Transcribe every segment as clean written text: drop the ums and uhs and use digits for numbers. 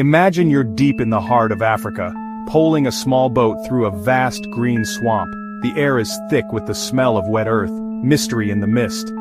Imagine you're deep in the heart of Africa, poling a small boat through a vast green swamp. The air is thick with the smell of wet earth, mystery in the mist.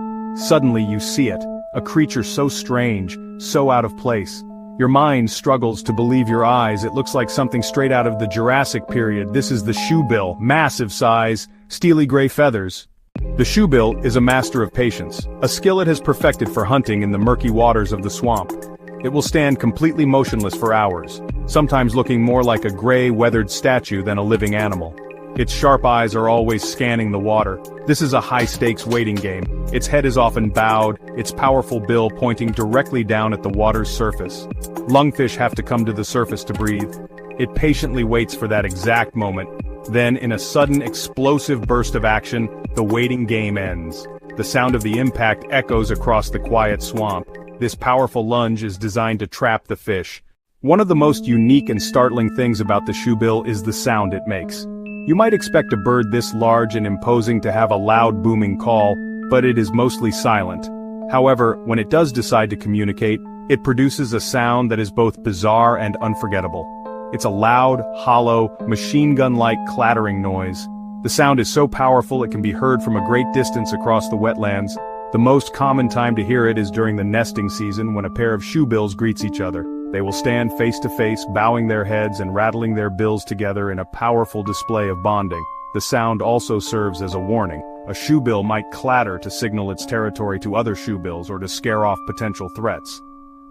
Suddenly you see it, a creature so strange, so out of place. Your mind struggles to believe your eyes. It looks like something straight out of the Jurassic period. This is the shoebill, massive size, steely gray feathers. The shoebill is a master of patience, a skill it has perfected for hunting in the murky waters of the swamp. It will stand completely motionless for hours, sometimes looking more like a gray, weathered statue than a living animal. Its sharp eyes are always scanning the water. This is a high-stakes waiting game. Its head is often bowed, its powerful bill pointing directly down at the water's surface. Lungfish have to come to the surface to breathe. It patiently waits for that exact moment. Then, in a sudden, explosive burst of action, the waiting game ends. The sound of the impact echoes across the quiet swamp. This powerful lunge is designed to trap the fish. One of the most unique and startling things about the shoebill is the sound it makes. You might expect a bird this large and imposing to have a loud booming call, but it is mostly silent. However, when it does decide to communicate, it produces a sound that is both bizarre and unforgettable. It's a loud, hollow, machine gun-like clattering noise. The sound is so powerful it can be heard from a great distance across the wetlands. The most common time to hear it is during the nesting season when a pair of shoebills greets each other. They will stand face to face, bowing their heads and rattling their bills together in a powerful display of bonding. The sound also serves as a warning. A shoebill might clatter to signal its territory to other shoebills or to scare off potential threats.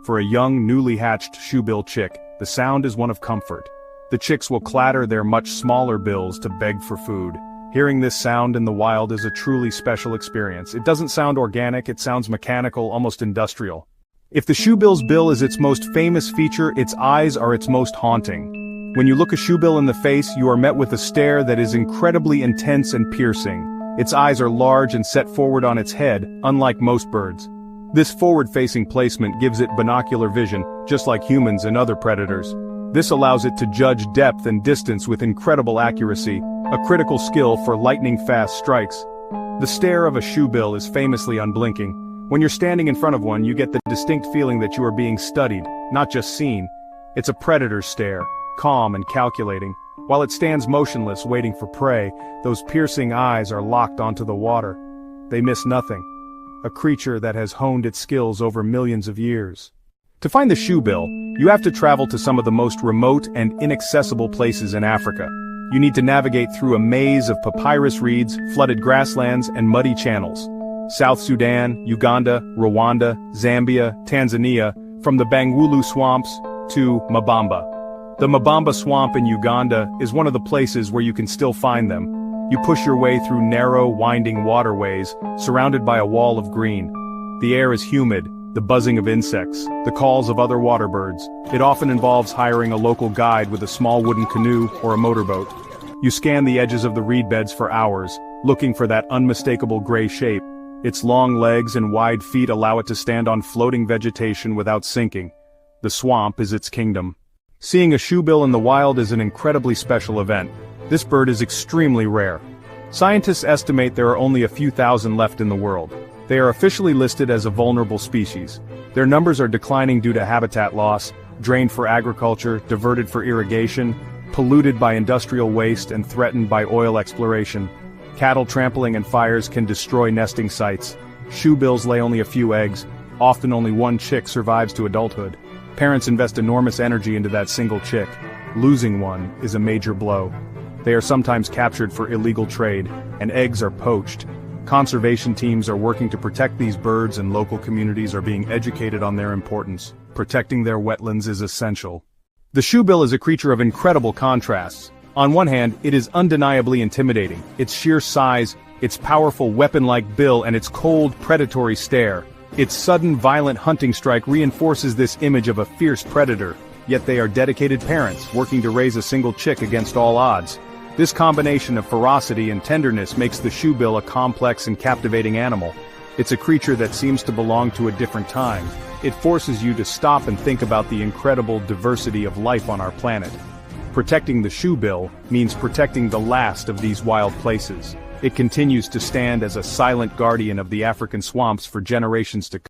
For a young, newly hatched shoebill chick, the sound is one of comfort. The chicks will clatter their much smaller bills to beg for food. Hearing this sound in the wild is a truly special experience. It doesn't sound organic, it sounds mechanical, almost industrial. If the shoebill's bill is its most famous feature, its eyes are its most haunting. When you look a shoebill in the face, you are met with a stare that is incredibly intense and piercing. Its eyes are large and set forward on its head, unlike most birds. This forward-facing placement gives it binocular vision, just like humans and other predators. This allows it to judge depth and distance with incredible accuracy, a critical skill for lightning-fast strikes. The stare of a shoebill is famously unblinking. When you're standing in front of one, you get the distinct feeling that you are being studied, not just seen. It's a predator's stare, calm and calculating. While it stands motionless, waiting for prey, those piercing eyes are locked onto the water. They miss nothing. A creature that has honed its skills over millions of years. To find the shoebill, you have to travel to some of the most remote and inaccessible places in Africa. You need to navigate through a maze of papyrus reeds, flooded grasslands, and muddy channels. South Sudan, Uganda, Rwanda, Zambia, Tanzania, from the Bangweulu swamps to Mabamba. The Mabamba swamp in Uganda is one of the places where you can still find them. You push your way through narrow, winding waterways, surrounded by a wall of green. The air is humid, the buzzing of insects, the calls of other water birds. It often involves hiring a local guide with a small wooden canoe or a motorboat. You scan the edges of the reed beds for hours, looking for that unmistakable gray shape. Its long legs and wide feet allow it to stand on floating vegetation without sinking. The swamp is its kingdom. Seeing a shoebill in the wild is an incredibly special event. This bird is extremely rare. Scientists estimate there are only a few thousand left in the world. They are officially listed as a vulnerable species. Their numbers are declining due to habitat loss, drained for agriculture, diverted for irrigation, polluted by industrial waste and threatened by oil exploration. Cattle trampling and fires can destroy nesting sites. Shoebills lay only a few eggs. Often only one chick survives to adulthood. Parents invest enormous energy into that single chick. Losing one is a major blow. They are sometimes captured for illegal trade, and eggs are poached. Conservation teams are working to protect these birds, and local communities are being educated on their importance. Protecting their wetlands is essential. The shoebill is a creature of incredible contrasts. On one hand, it is undeniably intimidating. Its sheer size, its powerful weapon-like bill, and its cold, predatory stare. Its sudden, violent hunting strike reinforces this image of a fierce predator, yet they are dedicated parents, working to raise a single chick against all odds. This combination of ferocity and tenderness makes the shoebill a complex and captivating animal. It's a creature that seems to belong to a different time. It forces you to stop and think about the incredible diversity of life on our planet. Protecting the shoebill means protecting the last of these wild places. It continues to stand as a silent guardian of the African swamps for generations to come.